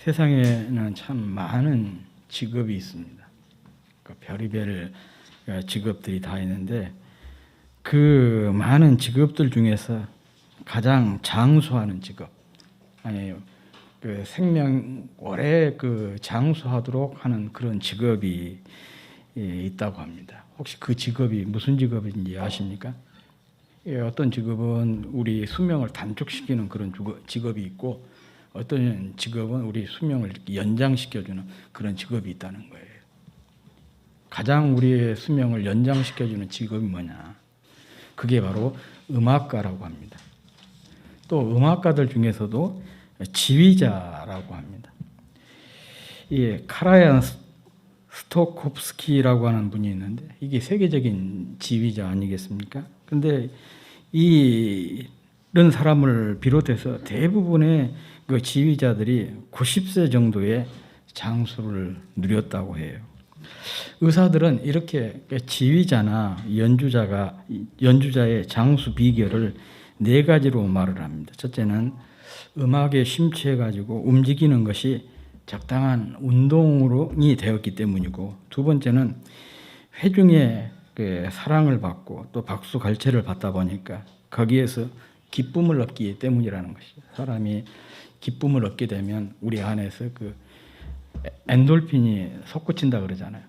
세상에는 참 많은 직업이 있습니다. 그 별의별 직업들이 다 있는데 그 많은 직업들 중에서 가장 장수하는 직업, 아니에요. 그 생명 오래 그 장수하도록 하는 그런 직업이 있다고 합니다. 혹시 그 직업이 무슨 직업인지 아십니까? 어떤 직업은 우리 수명을 단축시키는 그런 직업이 있고, 어떤 직업은 우리 수명을 연장시켜주는 그런 직업이 있다는 거예요. 가장 우리의 수명을 연장시켜주는 직업이 뭐냐? 그게 바로 음악가라고 합니다. 또 음악가들 중에서도 지휘자라고 합니다. 카라얀 스토콥스키라고 하는 분이 있는데 이게 세계적인 지휘자 아니겠습니까? 근데 이런 사람을 비롯해서 대부분의 그 지휘자들이 90세 정도의 장수를 누렸다고 해요. 의사들은 이렇게 지휘자나 연주자의 장수 비결을 4가지로 말을 합니다. 첫째는 음악에 심취해가지고 움직이는 것이 적당한 운동이 되었기 때문이고, 두 번째는 회중의 사랑을 받고 또 박수 갈채를 받다 보니까 거기에서 기쁨을 얻기 때문이라는 것이죠. 사람이 기쁨을 얻게 되면 우리 안에서 그 엔돌핀이 솟구친다 그러잖아요.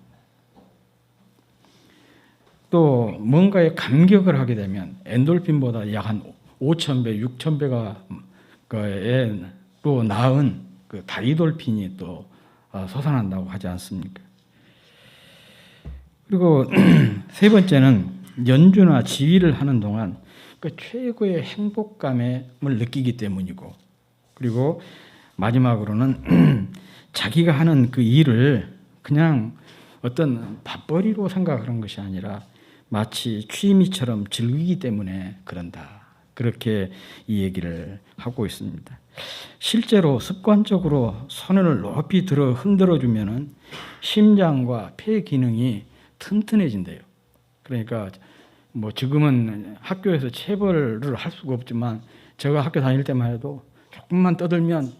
또 뭔가에 감격을 하게 되면 엔돌핀보다 약 한 5,000배, 6,000배가 또 나은 그 다이돌핀이 또 솟아난다고 하지 않습니까? 그리고 세 번째는 연주나 지휘를 하는 동안 그 최고의 행복감을 느끼기 때문이고, 그리고 마지막으로는 자기가 하는 그 일을 그냥 어떤 밥벌이로 생각하는 것이 아니라 마치 취미처럼 즐기기 때문에 그런다. 그렇게 이 얘기를 하고 있습니다. 실제로 습관적으로 손을 높이 들어 흔들어 주면은 심장과 폐 기능이 튼튼해진대요. 그러니까 뭐 지금은 학교에서 체벌을 할 수가 없지만 제가 학교 다닐 때만 해도 조금만 떠들면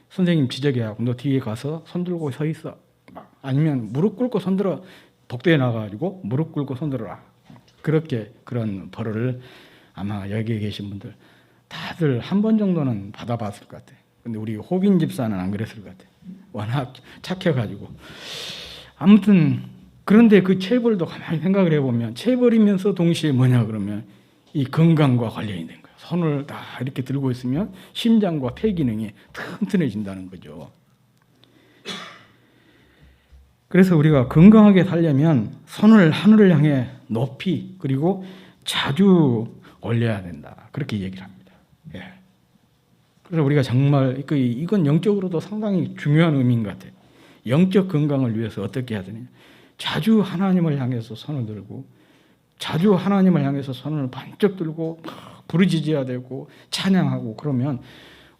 선생님 지적해하고 너 뒤에 가서 손 들고 서 있어. 아니면 무릎 꿇고 손 들어. 복도에 나가가지고 무릎 꿇고 손 들어라. 그렇게 그런 벌을 아마 여기에 계신 분들 다들 한 번 정도는 받아봤을 것 같아요. 근데 우리 호빈 집사는 안 그랬을 것 같아요. 워낙 착해가지고. 아무튼 그런데 그 체벌도 가만히 생각을 해보면 체벌이면서 동시에 뭐냐 그러면 이 건강과 관련이 된 거예요. 손을 다 이렇게 들고 있으면 심장과 폐 기능이 튼튼해진다는 거죠. 그래서 우리가 건강하게 살려면 손을 하늘을 향해 높이 그리고 자주 올려야 된다. 그렇게 얘기를 합니다. 예. 그래서 우리가 정말 이건 영적으로도 상당히 중요한 의미인 것 같아요. 영적 건강을 위해서 어떻게 해야 되느냐. 자주 하나님을 향해서 손을 들고, 자주 하나님을 향해서 손을 번쩍 들고 부르짖어야 되고 찬양하고, 그러면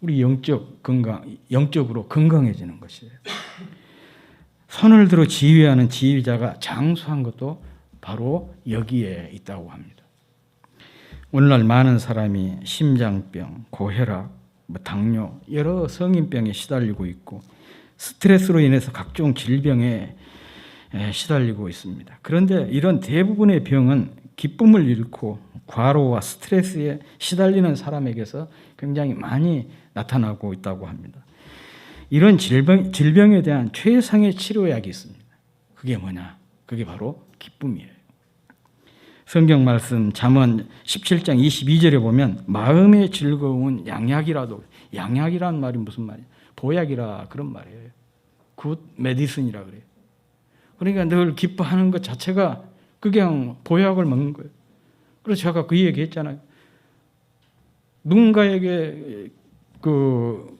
우리 영적으로 건강해지는 것이에요. 손을 들어 지휘하는 지휘자가 장수한 것도 바로 여기에 있다고 합니다. 오늘날 많은 사람이 심장병, 고혈압, 당뇨, 여러 성인병에 시달리고 있고 스트레스로 인해서 각종 질병에 시달리고 있습니다. 그런데 이런 대부분의 병은 기쁨을 잃고 과로와 스트레스에 시달리는 사람에게서 굉장히 많이 나타나고 있다고 합니다. 이런 질병에 대한 최상의 치료약이 있습니다. 그게 뭐냐? 그게 바로 기쁨이에요. 성경 말씀 잠언 17장 22절에 보면 마음의 즐거움은 양약이라도, 양약이란 말이 무슨 말이에요? 보약이라 그런 말이에요. 굿 메디슨이라 그래요. 그러니까 늘 기뻐하는 것 자체가 그냥 보약을 먹는 거예요. 그래서 제가 그 얘기 했잖아요. 누군가에게 그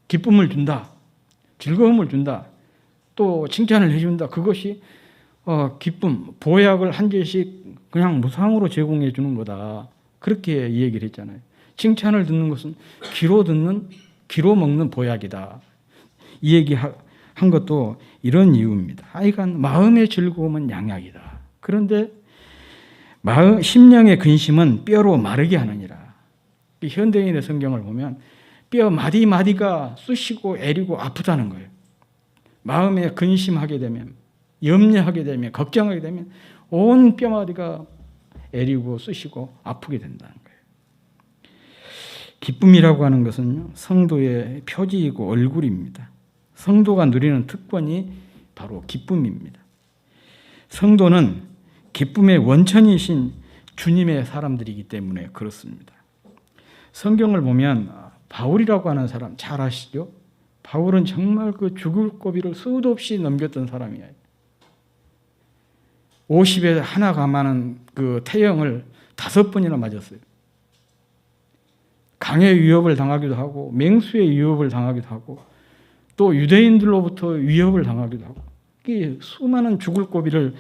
기쁨을 준다, 즐거움을 준다, 또 칭찬을 해준다. 그것이 기쁨, 보약을 한 개씩 그냥 무상으로 제공해 주는 거다. 그렇게 얘기를 했잖아요. 칭찬을 듣는 것은 귀로 먹는 보약이다. 이 얘기 한 것도 이런 이유입니다. 하여간 마음의 즐거움은 양약이다. 그런데 심령의 근심은 뼈로 마르게 하느니라. 현대인의 성경을 보면 뼈 마디마디가 쑤시고 애리고 아프다는 거예요. 마음에 근심하게 되면, 염려하게 되면, 걱정하게 되면 온 뼈마디가 애리고 쑤시고 아프게 된다는 거예요. 기쁨이라고 하는 것은요, 성도의 표지이고 얼굴입니다. 성도가 누리는 특권이 바로 기쁨입니다. 성도는 기쁨의 원천이신 주님의 사람들이기 때문에 그렇습니다. 성경을 보면 바울이라고 하는 사람 잘 아시죠? 바울은 정말 그 죽을 고비를 수도 없이 넘겼던 사람이에요. 50에 하나 감하는 그 태형을 5번이나 맞았어요. 강의 위협을 당하기도 하고 맹수의 위협을 당하기도 하고 또 유대인들로부터 위협을 당하기도 하고 수많은 죽을 고비를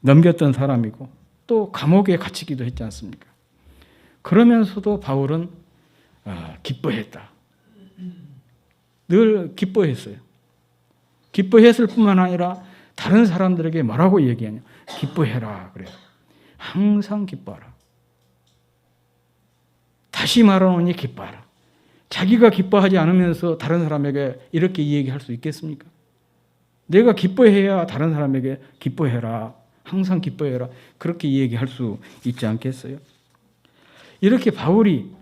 넘겼던 사람이고 또 감옥에 갇히기도 했지 않습니까? 그러면서도 바울은 기뻐했다. 늘 기뻐했어요. 기뻐했을 뿐만 아니라 다른 사람들에게 뭐라고 얘기하냐? 기뻐해라 그래요. 항상 기뻐하라. 다시 말하노니 기뻐하라. 자기가 기뻐하지 않으면서 다른 사람에게 이렇게 얘기할 수 있겠습니까? 내가 기뻐해야 다른 사람에게 기뻐해라. 항상 기뻐해라. 그렇게 얘기할 수 있지 않겠어요? 이렇게 바울이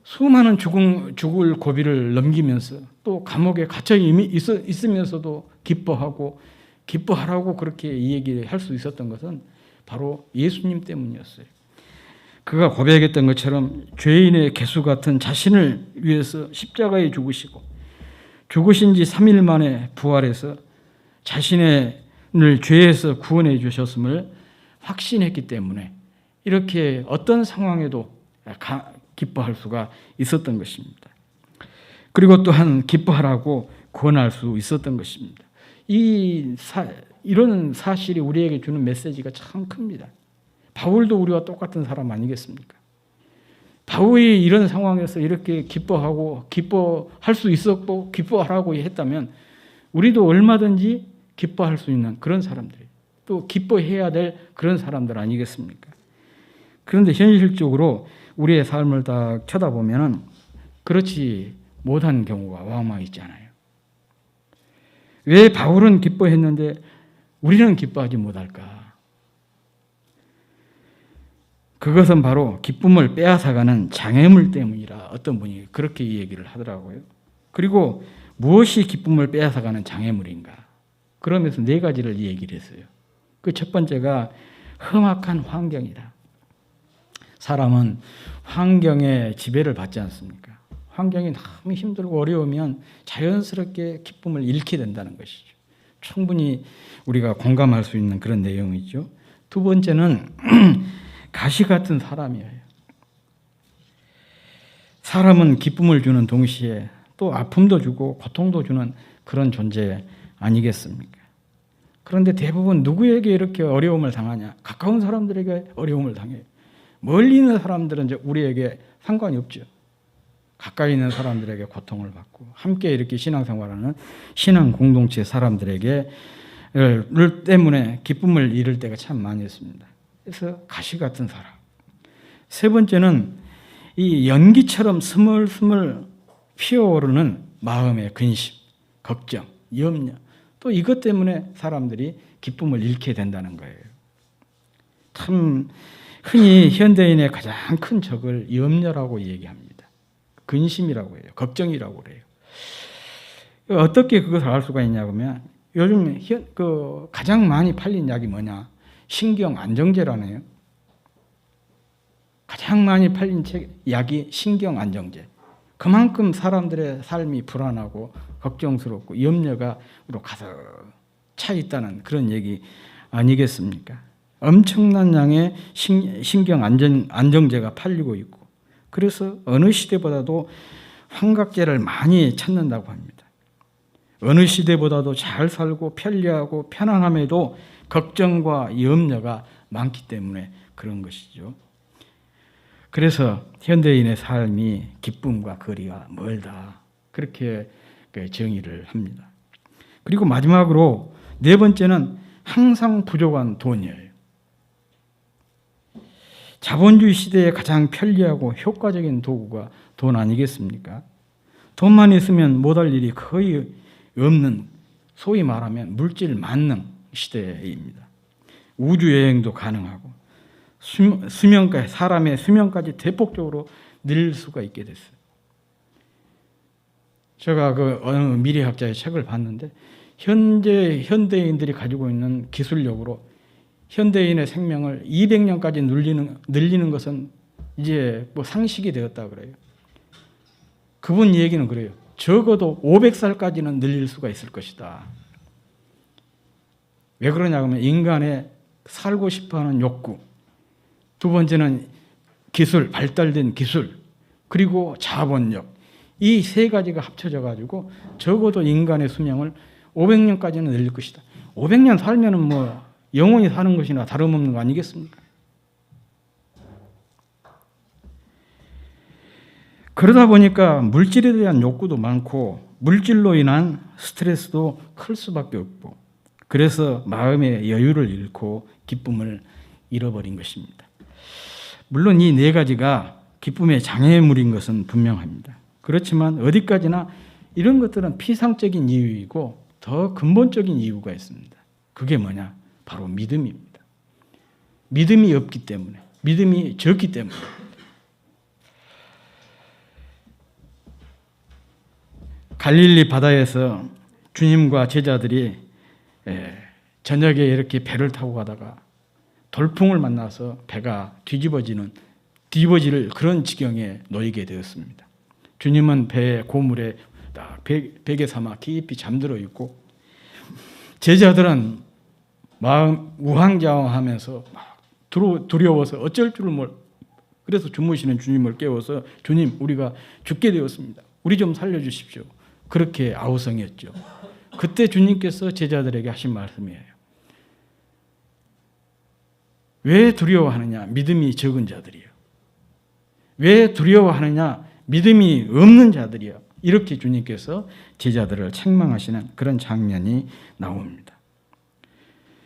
수많은 죽을 고비를 넘기면서 또 감옥에 갇혀 있으면서도 기뻐하고 기뻐하라고 그렇게 얘기할 수 있었던 것은 바로 예수님 때문이었어요. 그가 고백했던 것처럼 죄인의 개수 같은 자신을 위해서 십자가에 죽으시고 죽으신 지 3일 만에 부활해서 자신을 죄에서 구원해 주셨음을 확신했기 때문에 이렇게 어떤 상황에도 기뻐할 수가 있었던 것입니다. 그리고 또한 기뻐하라고 권할 수 있었던 것입니다. 이런 사실이 우리에게 주는 메시지가 참 큽니다. 바울도 우리와 똑같은 사람 아니겠습니까? 바울이 이런 상황에서 이렇게 기뻐하고 기뻐할 수 있었고 기뻐하라고 했다면 우리도 얼마든지 기뻐할 수 있는 그런 사람들이에요. 또 기뻐해야 될 그런 사람들 아니겠습니까? 그런데 현실적으로 우리의 삶을 딱 쳐다보면 그렇지 못한 경우가 왕왕 있잖아요. 왜 바울은 기뻐했는데 우리는 기뻐하지 못할까? 그것은 바로 기쁨을 빼앗아가는 장애물 때문이라 어떤 분이 그렇게 얘기를 하더라고요. 그리고 무엇이 기쁨을 빼앗아가는 장애물인가? 그러면서 4가지를 얘기를 했어요. 그 첫 번째가 험악한 환경이다. 사람은 환경에 지배를 받지 않습니까? 환경이 너무 힘들고 어려우면 자연스럽게 기쁨을 잃게 된다는 것이죠. 충분히 우리가 공감할 수 있는 그런 내용이죠. 두 번째는 가시 같은 사람이에요. 사람은 기쁨을 주는 동시에 또 아픔도 주고 고통도 주는 그런 존재 아니겠습니까? 그런데 대부분 누구에게 이렇게 어려움을 당하냐? 가까운 사람들에게 어려움을 당해요. 멀리 있는 사람들은 이제 우리에게 상관이 없죠. 가까이 있는 사람들에게 고통을 받고 함께 이렇게 신앙생활하는 신앙 공동체 사람들에게 때문에 기쁨을 잃을 때가 참 많이 있습니다. 그래서 가시 같은 사람. 세 번째는 이 연기처럼 스물스물 피어오르는 마음의 근심, 걱정, 염려. 또 이것 때문에 사람들이 기쁨을 잃게 된다는 거예요. 참 흔히 현대인의 가장 큰 적을 염려라고 얘기합니다. 근심이라고 해요. 걱정이라고 그래요. 어떻게 그것을 알 수가 있냐 그러면 요즘 가장 많이 팔린 약이 뭐냐? 신경 안정제라네요. 가장 많이 팔린 약이 신경 안정제. 그만큼 사람들의 삶이 불안하고 걱정스럽고 염려가 가득 차 있다는 그런 얘기 아니겠습니까? 엄청난 양의 신경 안정제가 팔리고 있고 그래서 어느 시대보다도 환각제를 많이 찾는다고 합니다. 어느 시대보다도 잘 살고 편리하고 편안함에도 걱정과 염려가 많기 때문에 그런 것이죠. 그래서 현대인의 삶이 기쁨과 거리가 멀다. 그렇게 정의를 합니다. 그리고 마지막으로 4번째는 항상 부족한 돈이에요. 자본주의 시대에 가장 편리하고 효과적인 도구가 돈 아니겠습니까? 돈만 있으면 못할 일이 거의 없는, 소위 말하면 물질 만능 시대입니다. 우주여행도 가능하고 수명까지, 사람의 수명까지 대폭적으로 늘릴 수가 있게 됐어요. 제가 어느 미래학자의 책을 봤는데 현재 현대인들이 가지고 있는 기술력으로 현대인의 생명을 200년까지 늘리는 것은 이제 상식이 되었다 그래요. 그분 얘기는 그래요. 적어도 500살까지는 늘릴 수가 있을 것이다. 왜 그러냐면 인간의 살고 싶어하는 욕구, 두 번째는 기술, 발달된 기술, 그리고 자본력, 이 세 가지가 합쳐져 가지고 적어도 인간의 수명을 500년까지는 늘릴 것이다. 500년 살면은 영원히 사는 것이나 다름없는 거 아니겠습니까? 그러다 보니까 물질에 대한 욕구도 많고 물질로 인한 스트레스도 클 수밖에 없고, 그래서 마음의 여유를 잃고 기쁨을 잃어버린 것입니다. 물론 이 네 가지가 기쁨의 장애물인 것은 분명합니다. 그렇지만 어디까지나 이런 것들은 피상적인 이유이고 더 근본적인 이유가 있습니다. 그게 뭐냐? 바로 믿음입니다. 믿음이 없기 때문에, 믿음이 적기 때문에. 갈릴리 바다에서 주님과 제자들이 저녁에 이렇게 배를 타고 가다가 돌풍을 만나서 배가 뒤집어질 그런 지경에 놓이게 되었습니다. 주님은 배의 고물에 베개 삼아 깊이 잠들어 있고 제자들은 마음 우왕좌왕하면서 두려워서 어쩔 줄을 그래서 주무시는 주님을 깨워서 주님, 우리가 죽게 되었습니다. 우리 좀 살려주십시오. 그렇게 아우성했죠. 그때 주님께서 제자들에게 하신 말씀이에요. 왜 두려워하느냐? 믿음이 적은 자들이요. 왜 두려워하느냐? 믿음이 없는 자들이요. 이렇게 주님께서 제자들을 책망하시는 그런 장면이 나옵니다.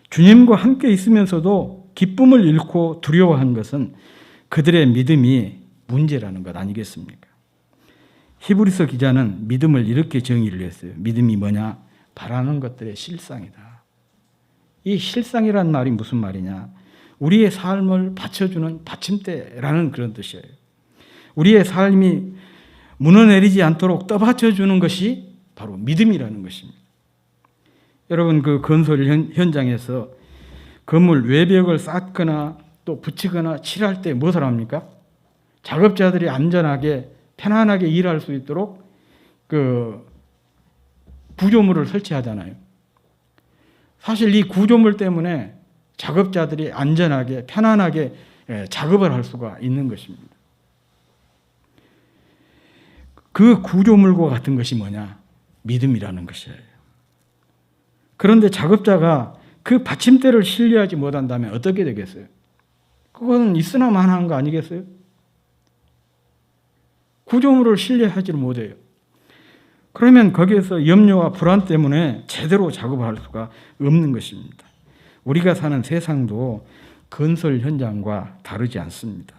주님과 함께 있으면서도 기쁨을 잃고 두려워한 것은 그들의 믿음이 문제라는 것 아니겠습니까? 히브리서 기자는 믿음을 이렇게 정의를 했어요. 믿음이 뭐냐? 바라는 것들의 실상이다. 이 실상이란 말이 무슨 말이냐? 우리의 삶을 받쳐주는 받침대라는 그런 뜻이에요. 우리의 삶이 무너내리지 않도록 떠받쳐주는 것이 바로 믿음이라는 것입니다. 여러분, 그 건설 현장에서 건물 외벽을 쌓거나 또 붙이거나 칠할 때 무엇을 합니까? 작업자들이 안전하게 편안하게 일할 수 있도록 그 구조물을 설치하잖아요. 사실 이 구조물 때문에 작업자들이 안전하게 편안하게 작업을 할 수가 있는 것입니다. 그 구조물과 같은 것이 뭐냐? 믿음이라는 것이에요. 그런데 작업자가 그 받침대를 신뢰하지 못한다면 어떻게 되겠어요? 그건 있으나 마나한 거 아니겠어요? 구조물을 신뢰하지를 못해요. 그러면 거기에서 염려와 불안 때문에 제대로 작업을 할 수가 없는 것입니다. 우리가 사는 세상도 건설 현장과 다르지 않습니다.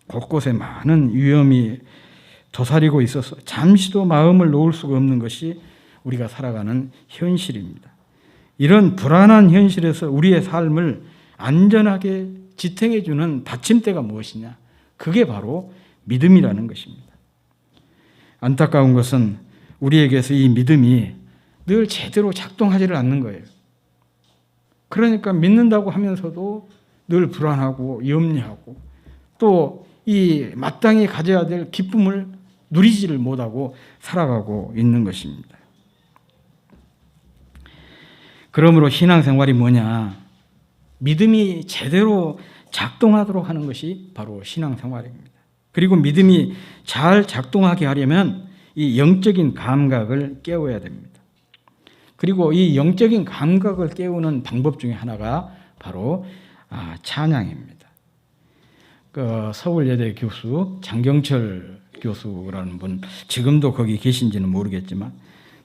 곳곳에 많은 위험이 도사리고 있어서 잠시도 마음을 놓을 수가 없는 것이 우리가 살아가는 현실입니다. 이런 불안한 현실에서 우리의 삶을 안전하게 지탱해주는 받침대가 무엇이냐? 그게 바로 믿음이라는 것입니다. 안타까운 것은 우리에게서 이 믿음이 늘 제대로 작동하지를 않는 거예요. 그러니까 믿는다고 하면서도 늘 불안하고 염려하고 또 이 마땅히 가져야 될 기쁨을 누리지를 못하고 살아가고 있는 것입니다. 그러므로 신앙생활이 뭐냐? 믿음이 제대로 작동하도록 하는 것이 바로 신앙생활입니다. 그리고 믿음이 잘 작동하게 하려면 이 영적인 감각을 깨워야 됩니다. 그리고 이 영적인 감각을 깨우는 방법 중에 하나가 바로 찬양입니다. 서울예대 교수 장경철 교수라는 분, 지금도 거기 계신지는 모르겠지만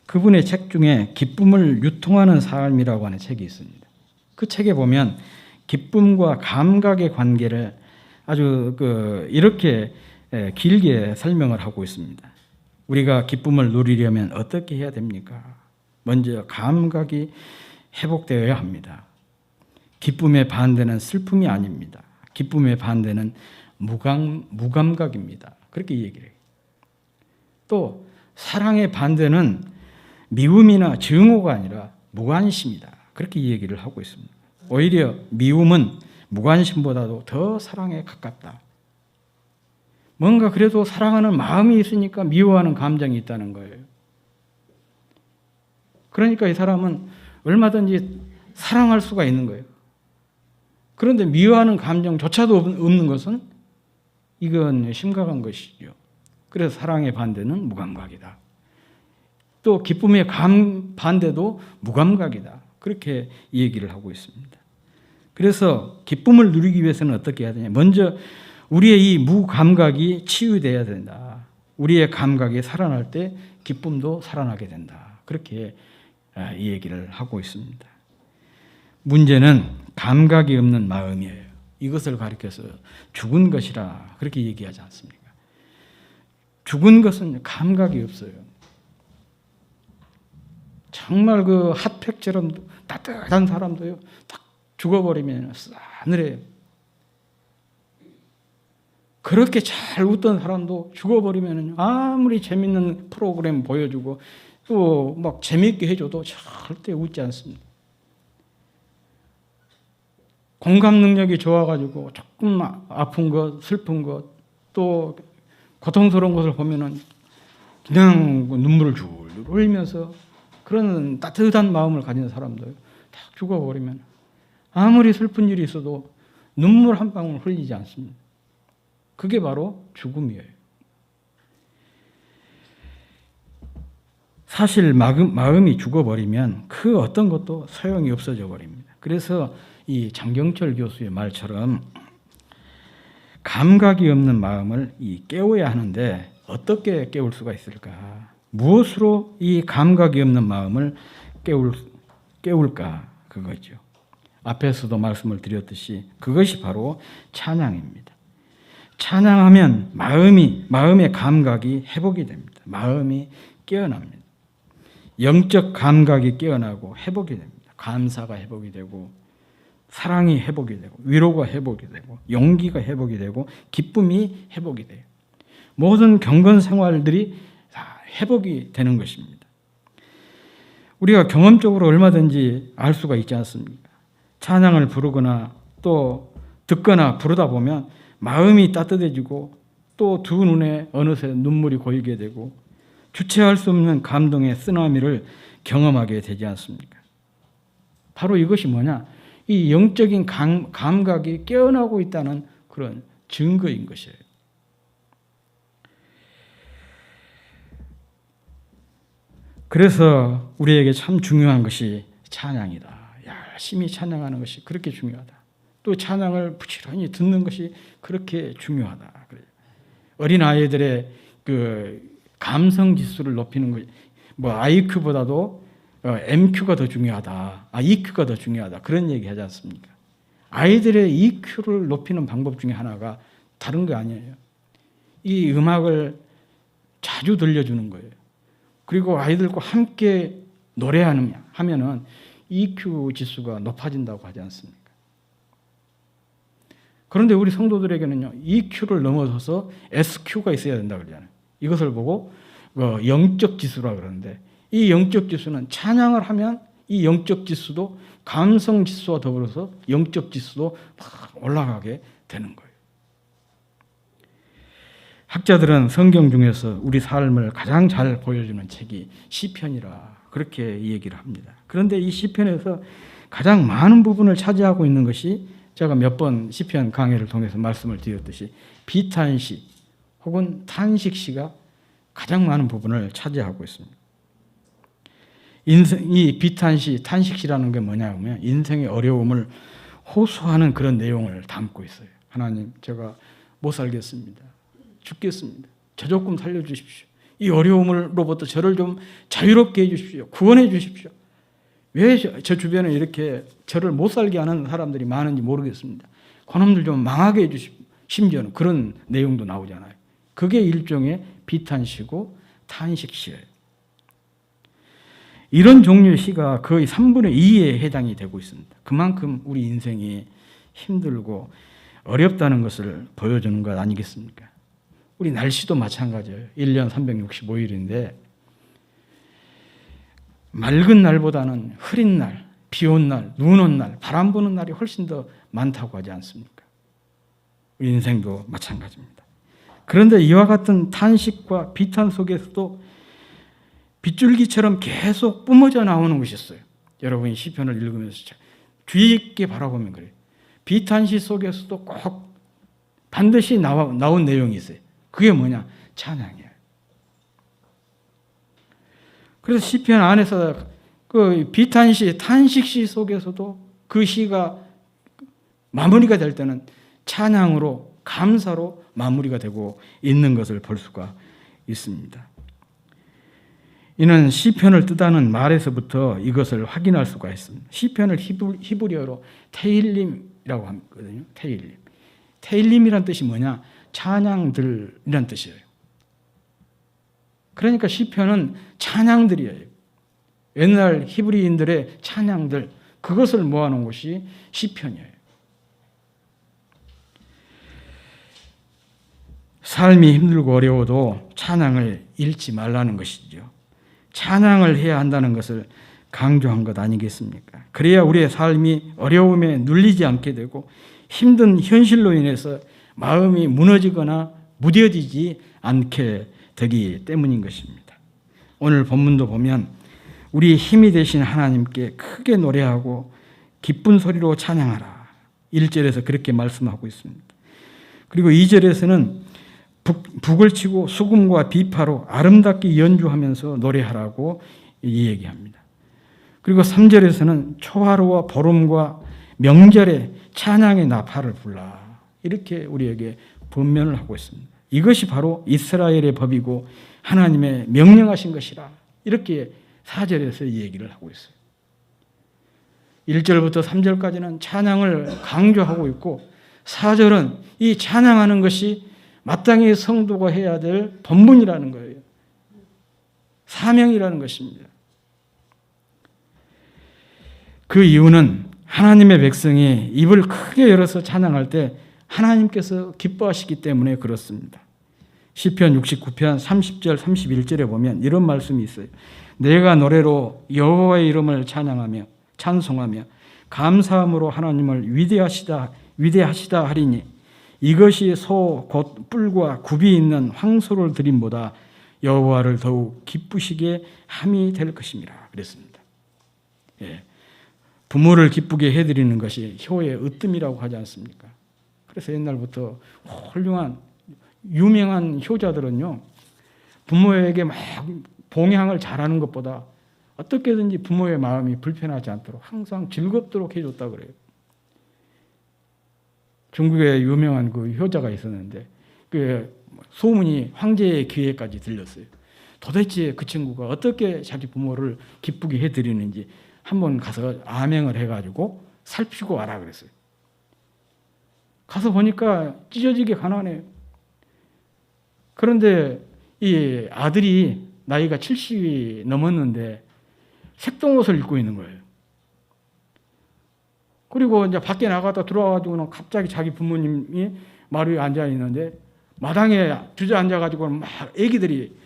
그분의 책 중에 기쁨을 유통하는 삶이라고 하는 책이 있습니다. 그 책에 보면 기쁨과 감각의 관계를 아주 이렇게 길게 설명을 하고 있습니다. 우리가 기쁨을 누리려면 어떻게 해야 됩니까? 먼저 감각이 회복되어야 합니다. 기쁨의 반대는 슬픔이 아닙니다. 기쁨의 반대는 무감각입니다. 그렇게 얘기를 해요. 또 사랑의 반대는 미움이나 증오가 아니라 무관심이다. 그렇게 얘기를 하고 있습니다. 오히려 미움은 무관심보다도 더 사랑에 가깝다. 뭔가 그래도 사랑하는 마음이 있으니까 미워하는 감정이 있다는 거예요. 그러니까 이 사람은 얼마든지 사랑할 수가 있는 거예요. 그런데 미워하는 감정조차도 없는 것은 이건 심각한 것이죠. 그래서 사랑의 반대는 무감각이다. 또 기쁨의 반대도 무감각이다. 그렇게 얘기를 하고 있습니다. 그래서 기쁨을 누리기 위해서는 어떻게 해야 되냐? 먼저 우리의 이 무감각이 치유돼야 된다. 우리의 감각이 살아날 때 기쁨도 살아나게 된다. 그렇게 이 얘기를 하고 있습니다. 문제는 감각이 없는 마음이에요. 이것을 가리켜서 죽은 것이라 그렇게 얘기하지 않습니까? 죽은 것은 감각이 없어요. 정말 그 핫팩처럼 따뜻한 사람도요, 딱 죽어버리면 싸늘해요. 그렇게 잘 웃던 사람도 죽어버리면 아무리 재밌는 프로그램 보여주고 또 막 재밌게 해줘도 절대 웃지 않습니다. 공감 능력이 좋아가지고 조금 아픈 것, 슬픈 것, 또 고통스러운 것을 보면은 그냥 눈물을 줄줄 흘리면서 그런 따뜻한 마음을 가진 사람들 딱 죽어버리면 아무리 슬픈 일이 있어도 눈물 한 방울 흘리지 않습니다. 그게 바로 죽음이에요. 사실 마음이 죽어버리면 그 어떤 것도 소용이 없어져 버립니다. 그래서 이 장경철 교수의 말처럼 감각이 없는 마음을 깨워야 하는데 어떻게 깨울 수가 있을까? 무엇으로 이 감각이 없는 마음을 깨울까? 그거죠. 앞에서도 말씀을 드렸듯이 그것이 바로 찬양입니다. 찬양하면 마음의 감각이 회복이 됩니다. 마음이 깨어납니다. 영적 감각이 깨어나고 회복이 됩니다. 감사가 회복이 되고 사랑이 회복이 되고 위로가 회복이 되고 용기가 회복이 되고 기쁨이 회복이 돼요. 모든 경건 생활들이 다 회복이 되는 것입니다. 우리가 경험적으로 얼마든지 알 수가 있지 않습니까? 찬양을 부르거나 또 듣거나 부르다 보면 마음이 따뜻해지고 또 두 눈에 어느새 눈물이 고이게 되고 주체할 수 없는 감동의 쓰나미를 경험하게 되지 않습니까? 바로 이것이 뭐냐? 이 영적인 감각이 깨어나고 있다는 그런 증거인 것이에요. 그래서 우리에게 참 중요한 것이 찬양이다. 열심히 찬양하는 것이 그렇게 중요하다. 또 찬양을 부지런히 듣는 것이 그렇게 중요하다. 어린 아이들의 그 감성 지수를 높이는 것, IQ보다도 MQ가 더 중요하다. EQ가 더 중요하다. 그런 얘기 하지 않습니까? 아이들의 EQ를 높이는 방법 중에 하나가 다른 거 아니에요. 이 음악을 자주 들려주는 거예요. 그리고 아이들과 함께 노래하면은 EQ 지수가 높아진다고 하지 않습니까? 그런데 우리 성도들에게는요, EQ를 넘어서서 SQ가 있어야 된다 그러잖아요. 이것을 보고 영적 지수라 그러는데 이 영적 지수는 찬양을 하면 이 영적 지수도 감성 지수와 더불어서 영적 지수도 막 올라가게 되는 거예요. 학자들은 성경 중에서 우리 삶을 가장 잘 보여주는 책이 시편이라 그렇게 얘기를 합니다. 그런데 이 시편에서 가장 많은 부분을 차지하고 있는 것이 제가 몇 번 시편 강해를 통해서 말씀을 드렸듯이 비탄시 혹은 탄식시가 가장 많은 부분을 차지하고 있습니다. 이 비탄시, 탄식시라는 게 뭐냐면 인생의 어려움을 호소하는 그런 내용을 담고 있어요. 하나님, 제가 못 살겠습니다. 죽겠습니다. 저 조금 살려주십시오. 이 어려움으로부터 저를 좀 자유롭게 해주십시오. 구원해 주십시오. 왜 저 주변에 이렇게 저를 못 살게 하는 사람들이 많은지 모르겠습니다. 그놈들 좀 망하게 해주십시오. 심지어는 그런 내용도 나오잖아요. 그게 일종의 비탄시고 탄식시예요. 이런 종류의 시가 거의 3분의 2에 해당이 되고 있습니다. 그만큼 우리 인생이 힘들고 어렵다는 것을 보여주는 것 아니겠습니까? 우리 날씨도 마찬가지예요. 1년 365일인데 맑은 날보다는 흐린 날, 비 온 날, 눈 온 날, 바람 부는 날이 훨씬 더 많다고 하지 않습니까? 우리 인생도 마찬가지입니다. 그런데 이와 같은 탄식과 비탄 속에서도 빗줄기처럼 계속 뿜어져 나오는 것이 있어요. 여러분이 시편을 읽으면서 주의 깊게 바라보면 그래요. 비탄시 속에서도 꼭 반드시 나온 내용이 있어요. 그게 뭐냐? 찬양이에요. 그래서 시편 안에서 그 비탄시, 탄식시 속에서도 그 시가 마무리가 될 때는 찬양으로, 감사로 마무리가 되고 있는 것을 볼 수가 있습니다. 이는 시편을 뜻하는 말에서부터 이것을 확인할 수가 있습니다. 시편을 히브리어로 테일림이라고 하거든요. 테일림. 테일림이란 뜻이 뭐냐? 찬양들이란 뜻이에요. 그러니까 시편은 찬양들이에요. 옛날 히브리인들의 찬양들, 그것을 모아놓은 것이 시편이에요. 삶이 힘들고 어려워도 찬양을 잃지 말라는 것이죠. 찬양을 해야 한다는 것을 강조한 것 아니겠습니까? 그래야 우리의 삶이 어려움에 눌리지 않게 되고 힘든 현실로 인해서 마음이 무너지거나 무뎌지지 않게 되기 때문인 것입니다. 오늘 본문도 보면 우리 힘이 되신 하나님께 크게 노래하고 기쁜 소리로 찬양하라. 1절에서 그렇게 말씀하고 있습니다. 그리고 2절에서는 북을 치고 수금과 비파로 아름답게 연주하면서 노래하라고 얘기합니다. 그리고 3절에서는 초하루와 보름과 명절에 찬양의 나팔을 불라. 이렇게 우리에게 분면을 하고 있습니다. 이것이 바로 이스라엘의 법이고 하나님의 명령하신 것이라. 이렇게 4절에서 이 얘기를 하고 있어요. 1절부터 3절까지는 찬양을 강조하고 있고 4절은 이 찬양하는 것이 마땅히 성도가 해야 될 본분이라는 거예요. 사명이라는 것입니다. 그 이유는 하나님의 백성이 입을 크게 열어서 찬양할 때 하나님께서 기뻐하시기 때문에 그렇습니다. 시편 69편 30절 31절에 보면 이런 말씀이 있어요. 내가 노래로 여호와의 이름을 찬양하며 찬송하며 감사함으로 하나님을 위대하시다 하리니 이것이 소 곧 뿔과 굽이 있는 황소를 드림보다 여호와를 더욱 기쁘시게 함이 될 것입니다. 그랬습니다. 예. 부모를 기쁘게 해드리는 것이 효의 으뜸이라고 하지 않습니까? 그래서 옛날부터 훌륭한 유명한 효자들은요, 부모에게 막 봉양을 잘하는 것보다 어떻게든지 부모의 마음이 불편하지 않도록 항상 즐겁도록 해줬다 그래요. 중국에 유명한 그 효자가 있었는데 그 소문이 황제의 귀에까지 들렸어요. 도대체 그 친구가 어떻게 자기 부모를 기쁘게 해드리는지 한번 가서 암행을 해가지고 살피고 와라 그랬어요. 가서 보니까 찢어지게 가난해요. 그런데 이 아들이 나이가 70이 넘었는데 색동옷을 입고 있는 거예요. 그리고 이제 밖에 나가다 들어와가지고는 갑자기 자기 부모님이 마루에 앉아 있는데 마당에 주저앉아가지고 막 애기들이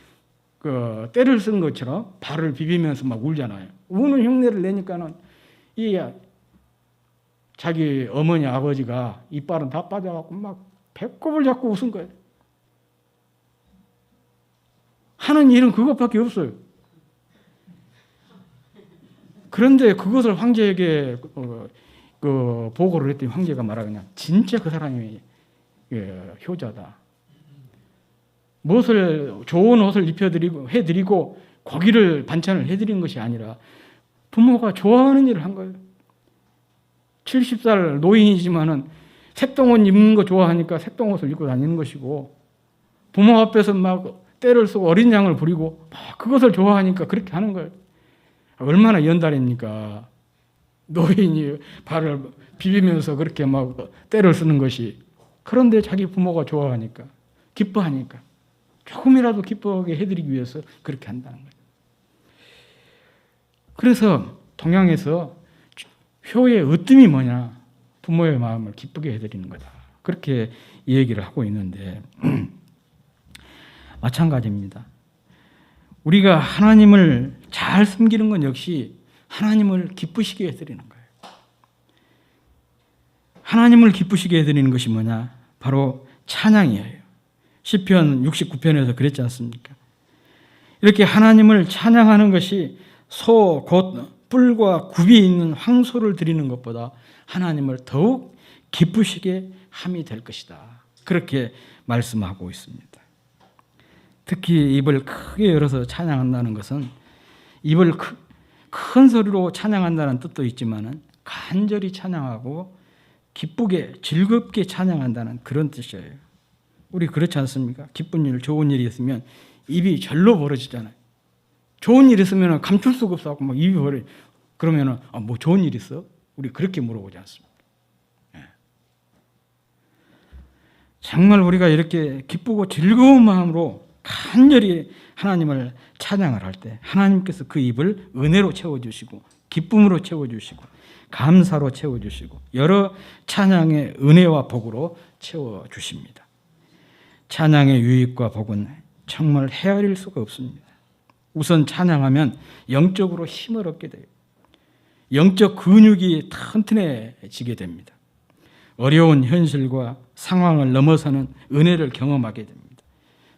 그 때를 쓴 것처럼 발을 비비면서 막 울잖아요. 우는 흉내를 내니까는 이 자기 어머니 아버지가 이빨은 다 빠져갖고 막 배꼽을 잡고 웃은 거예요. 하는 일은 그것밖에 없어요. 그런데 그것을 황제에게 보고를 했더니 황제가 말하거든요. 진짜 그 사람이 효자다. 무엇을 좋은 옷을 입혀드리고 해드리고 고기를 반찬을 해드린 것이 아니라 부모가 좋아하는 일을 한 거예요. 70살 노인이지만은 색동옷 입는 거 좋아하니까 색동옷을 입고 다니는 것이고 부모 앞에서 막 때를 쓰고 어린 양을 부리고 막 그것을 좋아하니까 그렇게 하는 거예요. 얼마나 연달입니까? 노인이 발을 비비면서 그렇게 막 때를 쓰는 것이. 그런데 자기 부모가 좋아하니까 기뻐하니까 조금이라도 기쁘게 해드리기 위해서 그렇게 한다는 거예요. 그래서 동양에서 효의 으뜸이 뭐냐? 부모의 마음을 기쁘게 해드리는 거다. 그렇게 얘기를 하고 있는데 마찬가지입니다. 우리가 하나님을 잘 섬기는 건 역시 하나님을 기쁘시게 해드리는 거예요. 하나님을 기쁘시게 해드리는 것이 뭐냐? 바로 찬양이에요. 시편 69편에서 그랬지 않습니까? 이렇게 하나님을 찬양하는 것이 소 곧 뿔과 굽이 있는 황소를 드리는 것보다 하나님을 더욱 기쁘시게 함이 될 것이다. 그렇게 말씀하고 있습니다. 특히 입을 크게 열어서 찬양한다는 것은 입을 큰 소리로 찬양한다는 뜻도 있지만 간절히 찬양하고 기쁘게 즐겁게 찬양한다는 그런 뜻이에요. 우리 그렇지 않습니까? 기쁜 일, 좋은 일이 있으면 입이 절로 벌어지잖아요. 좋은 일 있으면 감출 수가 없어 막 입이 벌어. 그러면은 뭐 좋은 일 있어? 우리 그렇게 물어보지 않습니다. 정말 우리가 이렇게 기쁘고 즐거운 마음으로 간절히 하나님을 찬양을 할 때 하나님께서 그 입을 은혜로 채워주시고 기쁨으로 채워주시고 감사로 채워주시고 여러 찬양의 은혜와 복으로 채워주십니다. 찬양의 유익과 복은 정말 헤아릴 수가 없습니다. 우선 찬양하면 영적으로 힘을 얻게 돼요. 영적 근육이 튼튼해지게 됩니다. 어려운 현실과 상황을 넘어서는 은혜를 경험하게 됩니다.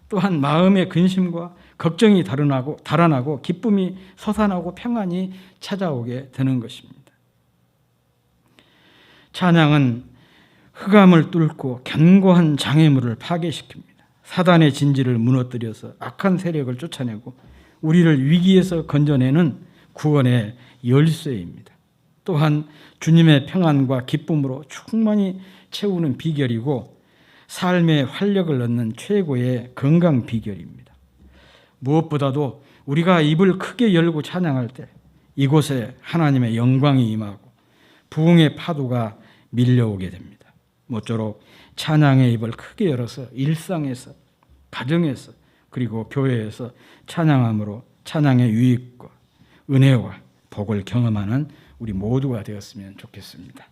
또한 마음의 근심과 걱정이 달아나고 기쁨이 솟아나고 평안이 찾아오게 되는 것입니다. 찬양은 흑암을 뚫고 견고한 장애물을 파괴시킵니다. 사단의 진지를 무너뜨려서 악한 세력을 쫓아내고 우리를 위기에서 건져내는 구원의 열쇠입니다. 또한 주님의 평안과 기쁨으로 충만히 채우는 비결이고 삶의 활력을 얻는 최고의 건강 비결입니다. 무엇보다도 우리가 입을 크게 열고 찬양할 때 이곳에 하나님의 영광이 임하고 부흥의 파도가 밀려오게 됩니다. 모쪼록 찬양의 입을 크게 열어서 일상에서, 가정에서, 그리고 교회에서 찬양함으로 찬양의 유익과 은혜와 복을 경험하는 우리 모두가 되었으면 좋겠습니다.